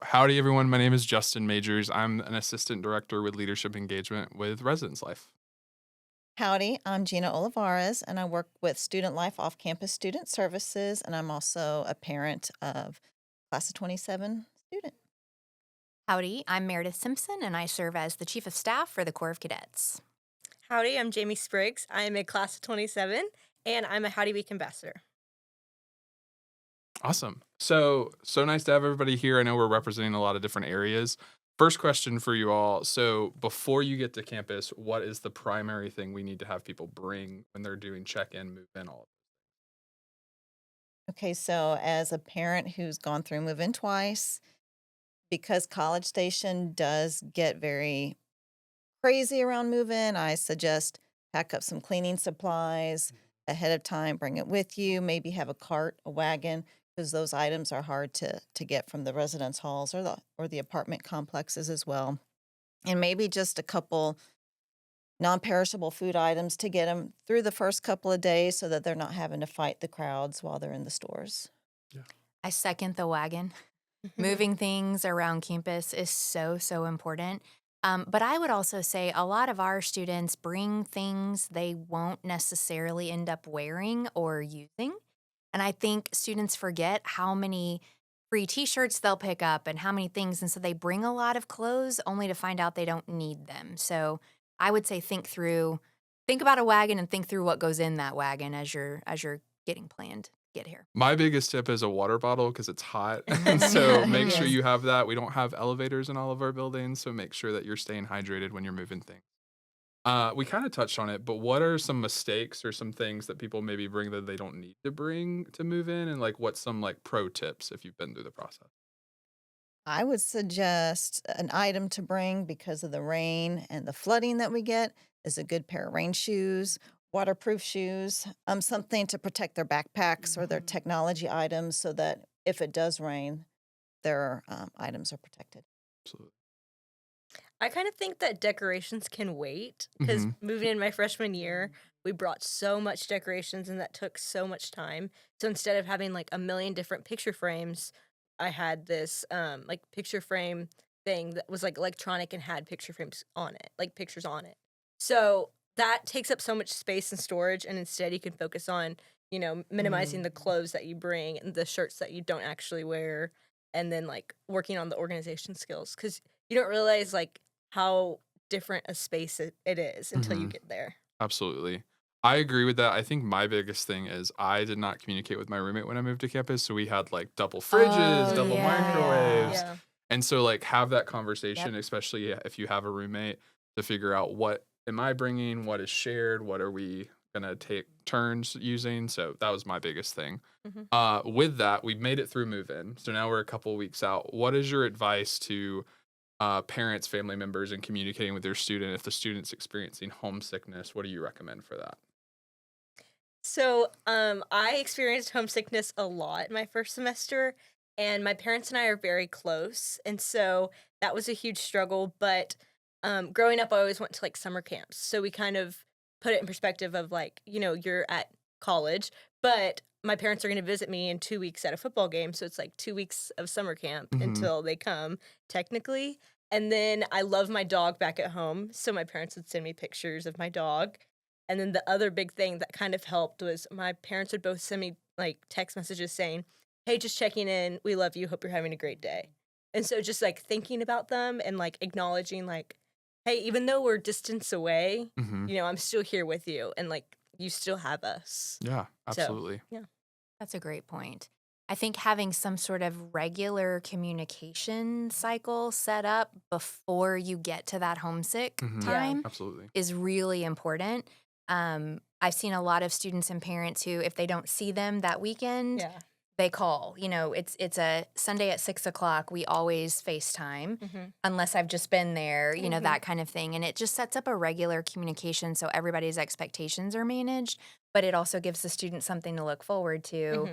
Howdy, everyone. My name is Justin Majors. I'm an assistant director with leadership engagement with Residence Life. Howdy, I'm Gina Olivares, and I work with Student Life Off Campus Student Services, and I'm also a parent of Class of 27 student. Howdy, I'm Meredith Simpson, and I serve as the Chief of Staff for the Corps of Cadets. Howdy, I'm Jamie Spriggs. I'm a class of 27, and I'm a Howdy Week ambassador. Awesome. So nice to have everybody here. I know we're representing a lot of different areas. First question for you all. So, before you get to campus, what is the primary thing we need to have people bring when they're doing check-in, move-in, all of Okay, so as a parent who's gone through move in twice, because College Station does get very crazy around move in, I suggest pack up some cleaning supplies ahead of time, bring it with you, maybe have a cart, a wagon, because those items are hard to get from the residence halls or the apartment complexes as well. And maybe just a couple non-perishable food items to get them through the first couple of days so that they're not having to fight the crowds while they're in the stores. Yeah. I second the wagon. Moving things around campus is so important. But I would also say a lot of our students bring things they won't necessarily end up wearing or using. And I think students forget how many free t-shirts they'll pick up and how many things. And so they bring a lot of clothes only to find out they don't need them. So I would say think about a wagon and think through what goes in that wagon as you're getting planned to get here. My biggest tip is a water bottle because it's hot. And so make sure Yes. you have that. We don't have elevators in all of our buildings, so make sure that you're staying hydrated when you're moving things. We kind of touched on it, but what are some mistakes or some things that people maybe bring that they don't need to bring to move in? And like, what's some like pro tips if you've been through the process? I would suggest an item to bring because of the rain and the flooding that we get is a good pair of rain shoes, waterproof shoes, something to protect their backpacks or their technology items so that if it does rain, their items are protected. Absolutely. I kind of think that decorations can wait because Hmm. moving in my freshman year, we brought so much decorations and that took so much time. So instead of having like a million different picture frames, I had this like picture frame thing that was like electronic and had picture frames on it, like pictures on it. So that takes up so much space and storage, and instead you can focus on, minimizing the clothes that you bring and the shirts that you don't actually wear, and then like working on the organization skills because you don't realize like how different a space it is until you Hmm. get there. Absolutely. I agree with that. I think my biggest thing is I did not communicate with my roommate when I moved to campus. So we had like double fridges, Oh, double yeah. microwaves. Yeah. And so, like, have that Yep. conversation, especially if you have a roommate, to figure out what am I bringing, what is shared, what are we going to take turns using. So that was my biggest thing. Mhm. With that, we've made it through move in. So now we're a couple weeks out. What is your advice to parents, family members, and communicating with their student if the student's experiencing homesickness? What do you recommend for that? So, I experienced homesickness a lot my first semester, and my parents and I are very close, and so that was a huge struggle. But growing up, I always went to like summer camps, so we kind of put it in perspective of like, you're at college, but my parents are going to visit me in 2 weeks at a football game, so it's like 2 weeks of summer camp Hmm. until they come, technically. And then I love my dog back at home, so my parents would send me pictures of my dog, and then the other big thing that kind of helped was my parents would both send me, like, text messages saying, "Hey, just checking in. We love you. Hope you're having a great day." And so just, like, thinking about them and, like, acknowledging, like, "Hey, even though we're distance away, Hmm. I'm still here with you, and, like, you still have us." Yeah, So, absolutely. yeah. That's a great point. I think having some sort of regular communication cycle set up before you get to that homesick Hmm. Yeah. time Absolutely. is really important. I've seen a lot of students and parents who, if they don't see them that weekend, Yeah. they call. It's a Sunday at 6 o'clock. We always FaceTime, Mhm. unless I've just been there. Mhm. That kind of thing, and it just sets up a regular communication so everybody's expectations are managed. But it also gives the student something to look forward to,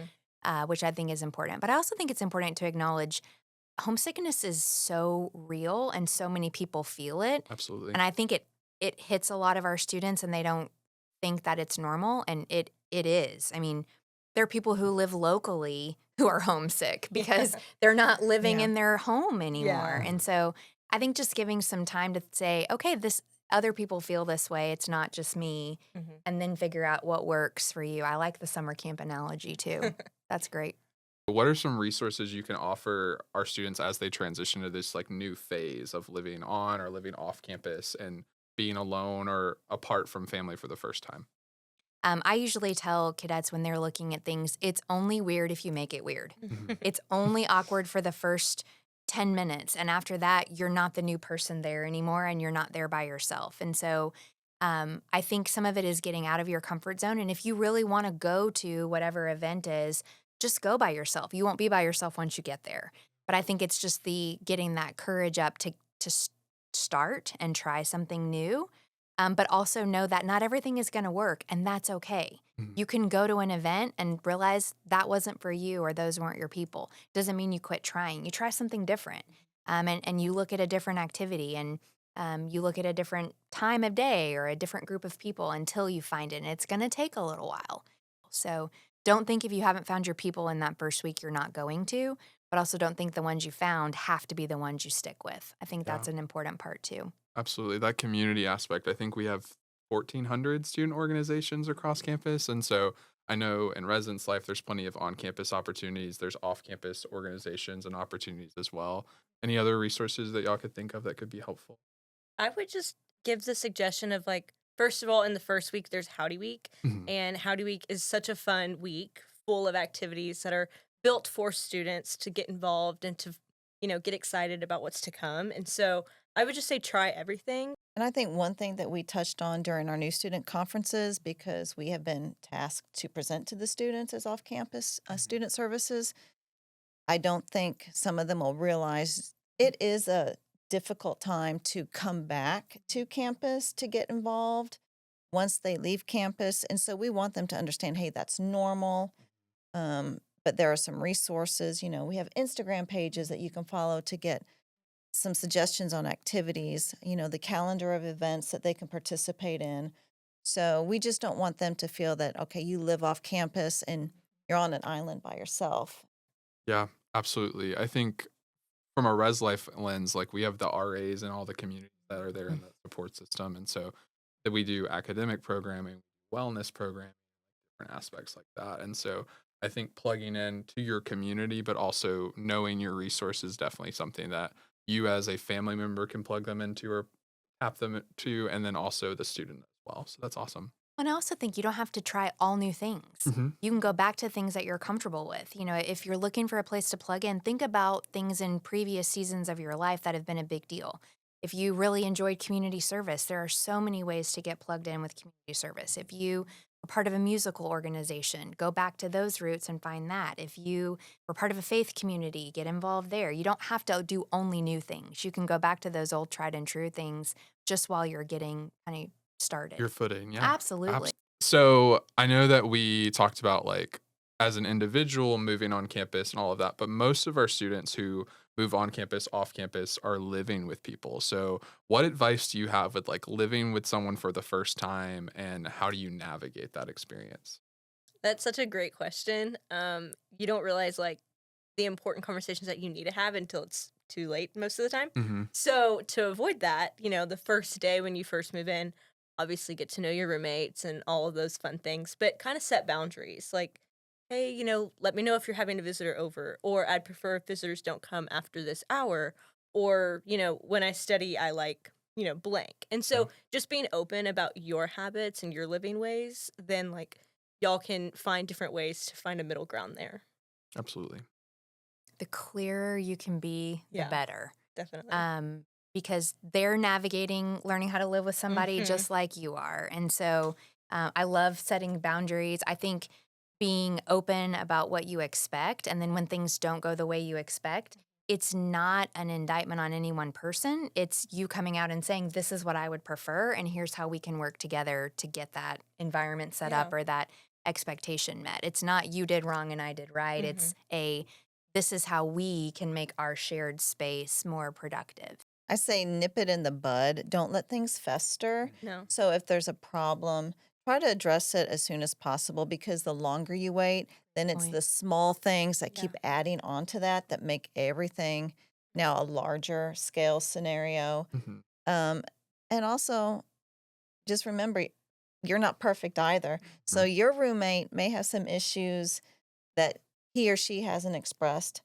Mhm. which I think is important. But I also think it's important to acknowledge homesickness is so real and so many people feel it. Absolutely. And I think it hits a lot of our students and they don't think that it's normal, and it is. I mean, there are people who live locally who are homesick because they're not living Yeah. in their home anymore. Yeah. And so I think just giving some time to say, okay, this other people feel this way. It's not just me. Mhm. And then figure out what works for you. I like the summer camp analogy too. That's great. What are some resources you can offer our students as they transition to this like new phase of living on or living off campus and being alone or apart from family for the first time? I usually tell cadets when they're looking at things, it's only weird if you make it weird. Mhm. It's only awkward for the first 10 minutes. And after that, you're not the new person there anymore and you're not there by yourself. And so I think some of it is getting out of your comfort zone. And if you really want to go to whatever event is, just go by yourself. You won't be by yourself once you get there. But I think it's just the getting that courage up to start and try something new. But also know that not everything is going to work, and that's okay. Mhm. You can go to an event and realize that wasn't for you or those weren't your people. Doesn't mean you quit trying. You try something different, and you look at a different activity and you look at a different time of day or a different group of people until you find it. And it's going to take a little while. So don't think if you haven't found your people in that first week, you're not going to, but also don't think the ones you found have to be the ones you stick with. I think Yeah. that's an important part too. Absolutely. That community aspect. I think we have 1,400 student organizations across campus. And so I know in residence life, there's plenty of on campus opportunities, there's off campus organizations and opportunities as well. Any other resources that y'all could think of that could be helpful? I would just give the suggestion of like, first of all, in the first week, there's Howdy Week. Mhm. And Howdy Week is such a fun week full of activities that are built for students to get involved and to, get excited about what's to come. And so I would just say try everything. And I think one thing that we touched on during our new student conferences, because we have been tasked to present to the students as off campus student services, I don't think some of them will realize it is a difficult time to come back to campus to get involved once they leave campus. And so we want them to understand, hey, that's normal. But there are some resources. We have Instagram pages that you can follow to get some suggestions on activities, the calendar of events that they can participate in. So we just don't want them to feel that, okay, you live off campus and you're on an island by yourself. Yeah, absolutely. I think from a res life lens, like we have the RAs and all the communities that are there in the support system. And so that we do academic programming, wellness programming, different aspects like that. And so I think plugging in to your community, but also knowing your resources is definitely something that you as a family member can plug them into or tap them to, and then also the student as well. So that's awesome. And I also think you don't have to try all new things. Hmm. You can go back to things that you're comfortable with. If you're looking for a place to plug in, think about things in previous seasons of your life that have been a big deal. If you really enjoyed community service, there are so many ways to get plugged in with community service. If you were part of a musical organization, go back to those roots and find that. If you were part of a faith community, get involved there. You don't have to do only new things. You can go back to those old tried and true things just while you're getting kind of Your started. footing, yeah. Absolutely. So I know that we talked about like as an individual moving on campus and all of that, but most of our students who move on campus, off campus are living with people. So what advice do you have with like living with someone for the first time and how do you navigate that experience? That's such a great question. You don't realize like the important conversations that you need to have until it's too late most of the time. Hmm. So to avoid that, the first day when you first move in, obviously get to know your roommates and all of those fun things, but kind of set boundaries like, hey, let me know if you're having a visitor over, or I'd prefer if visitors don't come after this hour, or, when I study, I like, blank. And Yeah, so just being open about your habits and your living ways, then like y'all can find different ways to find a middle ground there. absolutely. The clearer you can be, the Yeah, better. definitely. Because they're navigating learning how to live with somebody Hmm. just like you are. And so I love setting boundaries. I think being open about what you expect, and then when things don't go the way you expect, it's not an indictment on any one person. It's you coming out and saying, this is what I would prefer, and here's how we can work together to get that environment set Yeah. up or that expectation met. It's not you did wrong and I did right. Hmm. This is how we can make our shared space more productive. I say nip it in the bud. Don't let things fester. No. So if there's a problem, Try to address it as soon as possible because the longer you wait, then it's Point. the small things that Yeah. keep adding on to that that make everything now a larger scale scenario. Mhm. Um, and also, just remember, you're not perfect either. So Mhm. your roommate may have some issues that he or she hasn't expressed.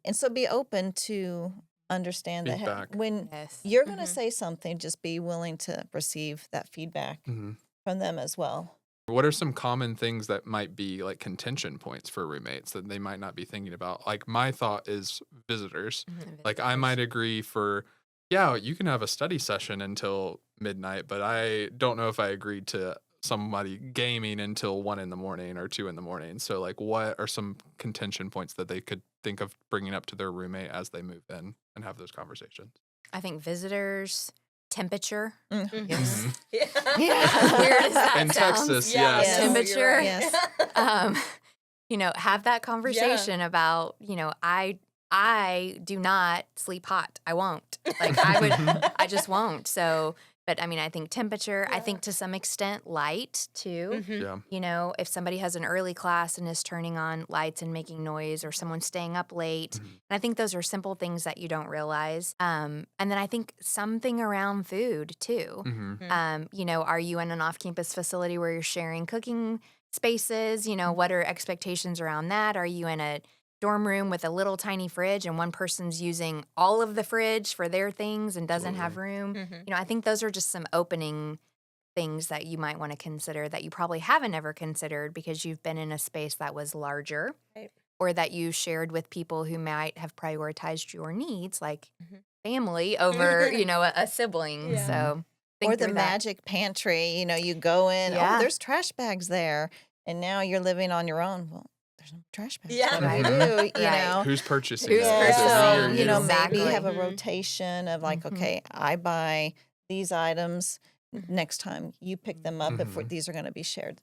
And so be open to understand that Feedback. when Yes. you're going to Mhm. say something, just be willing to receive that feedback Mhm. from them as well. What are some common things that might be like contention points for roommates that they might not be thinking about? Like my thought is visitors. Mhm. And Like I visitors. might agree for, yeah, you can have a study session until midnight, but I don't know if I agreed to somebody gaming until 1 in the morning or 2 in the morning. So like, what are some contention points that they could think of bringing up to their roommate as they move in and have those conversations? I think visitors, temperature. Yes. Mhm. Yeah. As weird as that In sounds. Texas, Yeah, yes. no, you're Temperature. right. Yes. um, have that Yeah. conversation about, I do not sleep hot. I won't. Like I just won't. So, but I mean, I think temperature, I Yeah. think to some extent light too. Mhm. Yeah. If somebody has an early class and is turning on lights and making noise, or someone's staying up late. Mhm. And I think those are simple things that you don't realize. And then I think something around food too. Mhm. Are you in an off-campus facility where you're sharing cooking spaces? What are expectations around that? Are you in a dorm room with a little tiny fridge and one person's using all of the fridge for their things and doesn't have Absolutely. room? Mhm. I think those are just some opening things that you might want to consider that you probably haven't ever considered because you've been in a space that was larger Right. or that you shared with people who might have prioritized your needs, like Mhm. family over, a sibling. Yeah. Mhm. So Or think the through that. magic pantry, you go in, oh, Yeah. there's trash bags there. And now you're living on your own. Well, there's no trash bags. Yeah. What do we Right. Mhm. do? Right. Who's purchasing Who's it? Yeah. Is it me or So, purchasing? you? maybe have Exactly. a Mhm. rotation of like, Mhm. okay, I buy these items. Mhm. Next time you pick them up if Mhm. these are going to be shared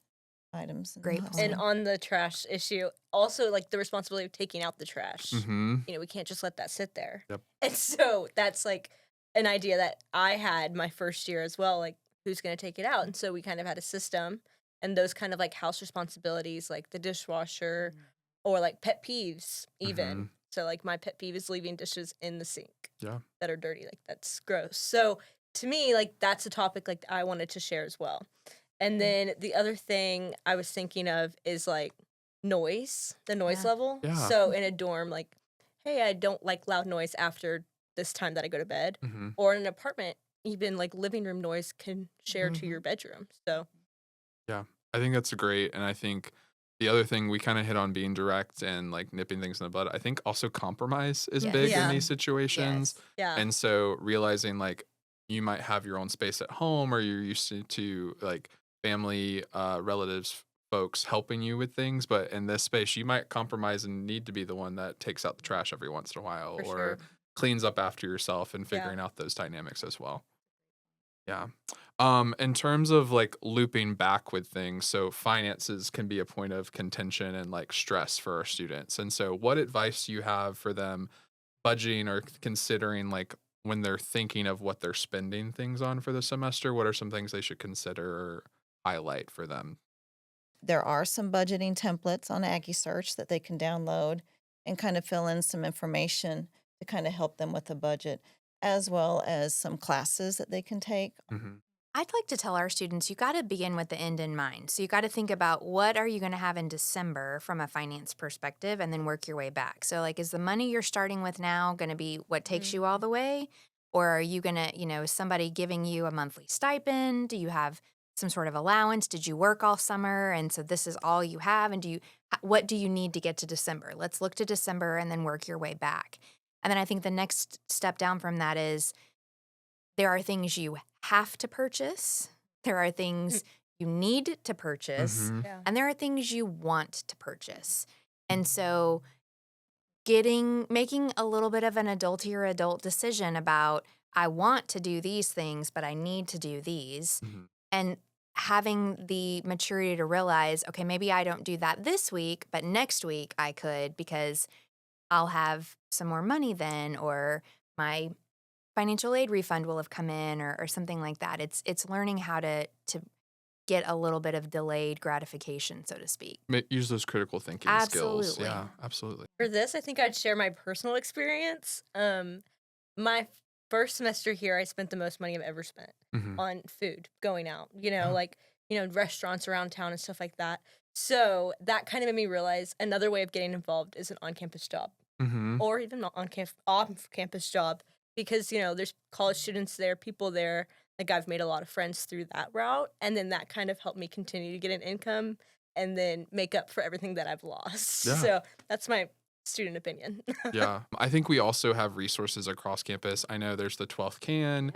items in the Great household. And point. on the trash issue, also like the responsibility of taking out the trash. Mhm. We can't just let that sit there. Yep. And so that's like an idea that I had my first year as well. Like, who's going to take it out? And so we kind of had a system, and those kind of like house responsibilities, like the dishwasher or like pet peeves, even. Mhm. So, like, my pet peeve is leaving dishes in the sink Yeah. that are dirty. Like, that's gross. So, to me, like, that's a topic like I wanted to share as well. And then the other thing I was thinking of is like noise, the noise Yeah. level. Yeah. So in a dorm, like, hey, I don't like loud noise after this time that I go to bed. Mhm. Or in an apartment, even like living room noise can share to your Mhm. bedroom. So Yeah. I think that's great, and I think the other thing we kinda hit on being direct and, like, nipping things in the bud. I think also compromise is Yes. big in yeah, these situations, Yes. yeah, and so realizing, like, you might have your own space at home or you're used to like, family, relatives, folks helping you with things, but in this space, you might compromise and need to be the one that takes out the trash every once in a while for or sure. cleans up after yourself and Yeah. figuring out those dynamics as well. Yeah. In terms of like looping back with things, so finances can be a point of contention and like stress for our students. And so, what advice do you have for them budgeting or considering like when they're thinking of what they're spending things on for the semester? What are some things they should consider or highlight for them? There are some budgeting templates on Aggie Search that they can download and kind of fill in some information to kind of help them with the budget, as well as some classes that they can take. Hmm. I'd like to tell our students you got to begin with the end in mind. So you got to think about what are you going to have in December from a finance perspective and then work your way back. So like is the money you're starting with now going to be what takes you all the way, or are you going to, is somebody giving you a monthly stipend? Do you have some sort of allowance? Did you work all summer and so this is all you have, and what do you need to get to December? Let's look to December and then work your way back. And then I think the next step down from that is there are things you have to purchase, there are things you need to purchase, Hmm. Yeah. and there are things you want to purchase. And so making a little bit of an adultier adult decision about I want to do these things, but I need to do these. Hmm. And having the maturity to realize, okay, maybe I don't do that this week, but next week I could because I'll have some more money then, or my financial aid refund will have come in, or something like that. It's learning how to get a little bit of delayed gratification, so to speak. Use those critical thinking skills. Absolutely. Yeah, absolutely. For this, I think I'd share my personal experience. My first semester here, I spent the most money I've ever spent Hmm. on food, going out, Yeah. like, restaurants around town and stuff like that. So that kind of made me realize another way of getting involved is an on-campus job Hmm. or even not off-campus job because, there's college students there, people there. Like I've made a lot of friends through that route. And then that kind of helped me continue to get an income and then make up for everything that I've lost. Yeah. So that's my student opinion. Yeah. I think we also have resources across campus. I know there's the 12th can.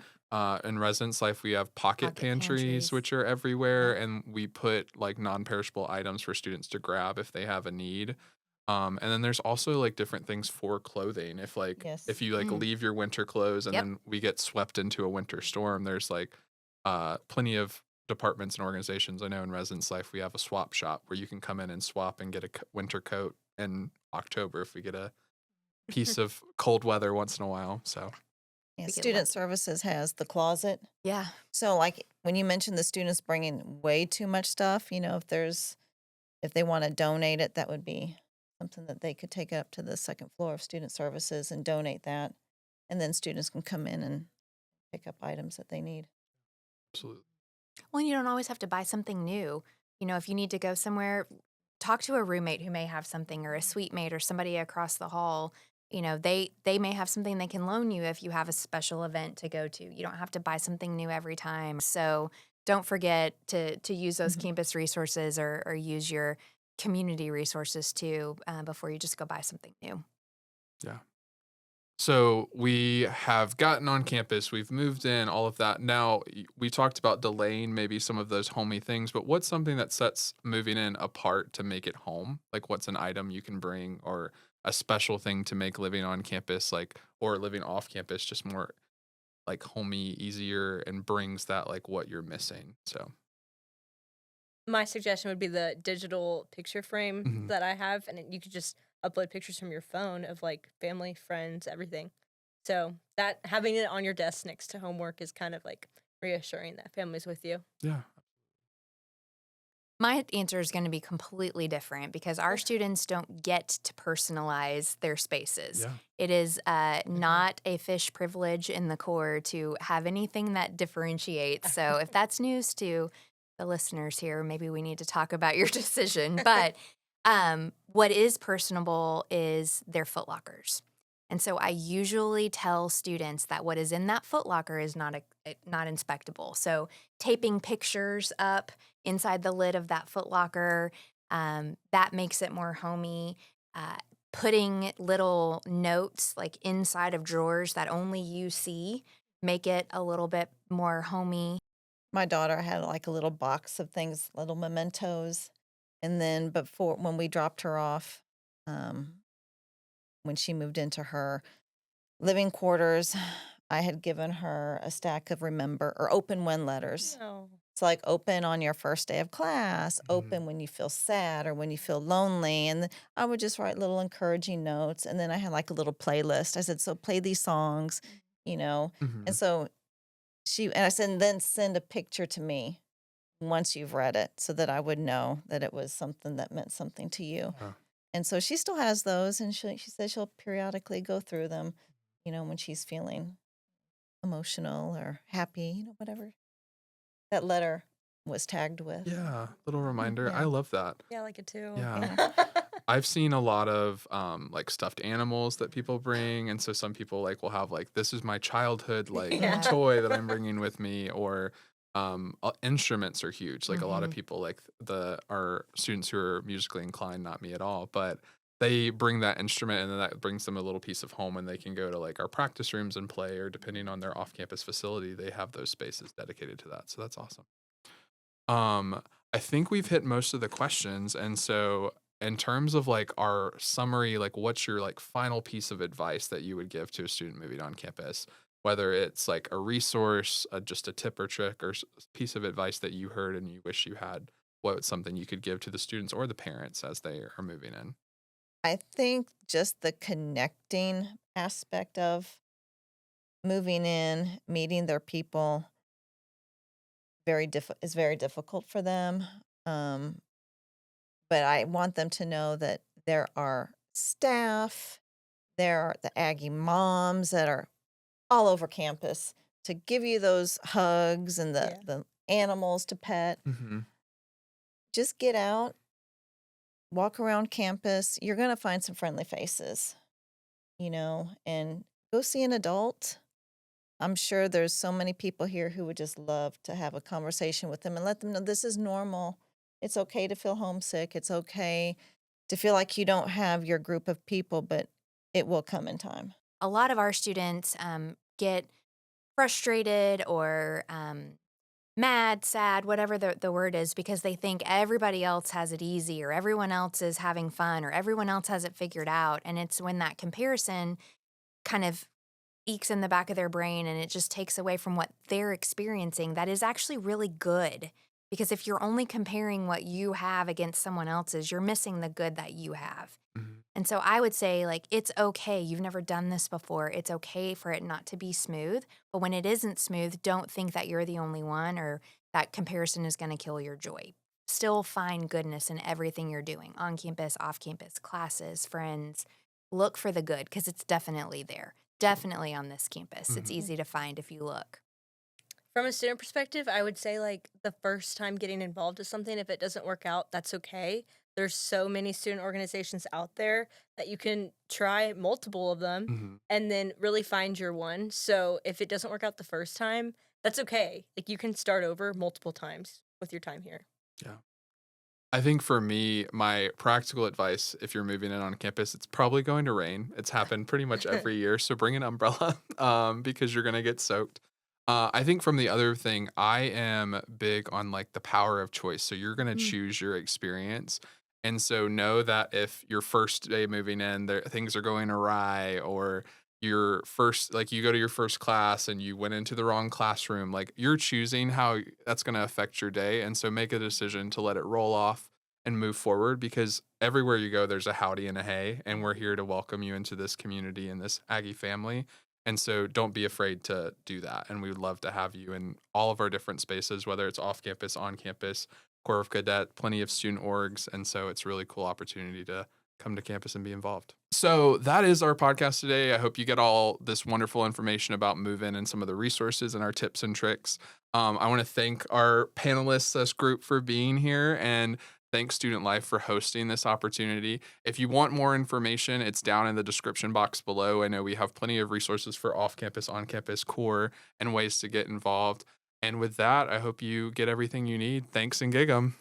In residence life, we have pocket Pocket pantries, pantries. which are everywhere, Yep. and we put like non-perishable items for students to grab if they have a need. And then there's also like different things for clothing. If Yes. you like Mm. leave your winter clothes and Yep. then we get swept into a winter storm, there's like plenty of departments and organizations. I know in residence life we have a swap shop where you can come in and swap and get a winter coat in October if we get a piece of cold weather once in a while. So Yeah, We get student lucky. services has the closet. Yeah. So, like, when you mentioned the students bringing way too much stuff, if they want to donate it, that would be something that they could take up to the second floor of student services and donate that. And then students can come in and pick up items that they need. absolutely. Well, you don't always have to buy something new. If you need to go somewhere, talk to a roommate who may have something or a suite mate or somebody across the hall. They may have something they can loan you if you have a special event to go to. You don't have to buy something new every time. So don't forget to use those Mhm. campus resources or use your community resources too before you just go buy something new. Yeah. So we have gotten on campus, we've moved in, all of that. Now, we talked about delaying maybe some of those homey things, but what's something that sets moving in apart to make it home? Like, what's an item you can bring or a special thing to make living on campus, like, or living off campus just more like homey, easier, and brings that, like, what you're missing? So, My suggestion would be the digital picture frame mhm. that I have, and you could just upload pictures from your phone of like family, friends, everything. So that having it on your desk next to homework is kind of like reassuring that family's with you. Yeah. My answer is going to be completely different because our students don't get to personalize their spaces. Yeah. It is not a fish privilege in the core to have anything that differentiates. So, if that's news to the listeners here, maybe we need to talk about your decision. But what is personable is their footlockers. And so I usually tell students that what is in that footlocker is not inspectable. So taping pictures up inside the lid of that footlocker, that makes it more homey. Uh, Putting little notes like inside of drawers that only you see make it a little bit more homey. My daughter had like a little box of things, little mementos. And then when we dropped her off, um, when she moved into her living quarters, I had given her a stack of remember or open when letters. Oh. It's like open on your first day of class, Mhm. open when you feel sad or when you feel lonely. And I would just write little encouraging notes. And then I had like a little playlist. I said, so play these songs, you know. And Mhm. so and I said, and then send a picture to me once you've read it so that I would know that it was something that meant something to you. Yeah. And so she still has those. And she says she'll periodically go through them, when she's feeling emotional or happy, whatever that letter was tagged with. Yeah, little reminder. I Yeah. love that. Yeah, I like it too. Yeah. Yeah. I've seen a lot of like stuffed animals that people bring, and so some people like will have like this is my childhood like Yeah. Yeah. toy that I'm bringing with me, or instruments are huge. Like a lot of Hmm. people like the our students who are musically inclined, not me at all, but they bring that instrument and then that brings them a little piece of home and they can go to like our practice rooms and play, or depending on their off-campus facility, they have those spaces dedicated to that. So that's awesome. I think we've hit most of the questions, and so in terms of like our summary, like what's your like final piece of advice that you would give to a student moving on campus? Whether it's like a resource, just a tip or trick, or piece of advice that you heard and you wish you had, what's something you could give to the students or the parents as they are moving in? I think just the connecting aspect of moving in, meeting their people, is very difficult for them. Um, but I want them to know that there are staff, there are the Aggie moms that are all over campus to give you those hugs and Yeah. the animals to pet. Mhm. Just get out, walk around campus. You're going to find some friendly faces, and go see an adult. I'm sure there's so many people here who would just love to have a conversation with them and let them know this is normal. It's okay to feel homesick. It's okay to feel like you don't have your group of people, but it will come in time. A lot of our students get frustrated or mad, sad, whatever the word is, because they think everybody else has it easy or everyone else is having fun or everyone else has it figured out. And it's when that comparison kind of ekes in the back of their brain and it just takes away from what they're experiencing that is actually really good. Because if you're only comparing what you have against someone else's, you're missing the good that you have. Mhm. And so I would say, like, it's okay. You've never done this before. It's okay for it not to be smooth. But when it isn't smooth, don't think that you're the only one or that comparison is going to kill your joy. Still find goodness in everything you're doing on campus, off campus, classes, friends. Look for the good because it's definitely there. Definitely on this campus. It's Mhm. easy to find if you look. From a student perspective, I would say like the first time getting involved with something, if it doesn't work out, that's okay. There's so many student organizations out there that you can try multiple of them Mhm. and then really find your one. So if it doesn't work out the first time, that's okay. Like you can start over multiple times with your time here. Yeah. I think for me, my practical advice, if you're moving in on campus, it's probably going to rain. It's happened pretty much every year, so bring an umbrella, because you're gonna get soaked. I think from the other thing, I am big on like the power of choice. So you're gonna Mm. choose your experience, and so know that if your first day moving in, there things are going awry, or your first like you go to your first class and you went into the wrong classroom, like you're choosing how that's going to affect your day, and so make a decision to let it roll off and move forward, because everywhere you go there's a howdy and a hey, and we're here to welcome you into this community and this Aggie family. And so don't be afraid to do that, and we would love to have you in all of our different spaces, whether it's off campus, on campus, Corps of Cadet, plenty of student orgs, and so it's a really cool opportunity to come to campus and be involved. So that is our podcast today. I hope you get all this wonderful information about move-in and some of the resources and our tips and tricks. I want to thank our panelists, this group, for being here, and thank Student Life for hosting this opportunity. If you want more information, it's down in the description box below. I know we have plenty of resources for off-campus, on-campus, core, and ways to get involved. And with that, I hope you get everything you need. Thanks and gig 'em.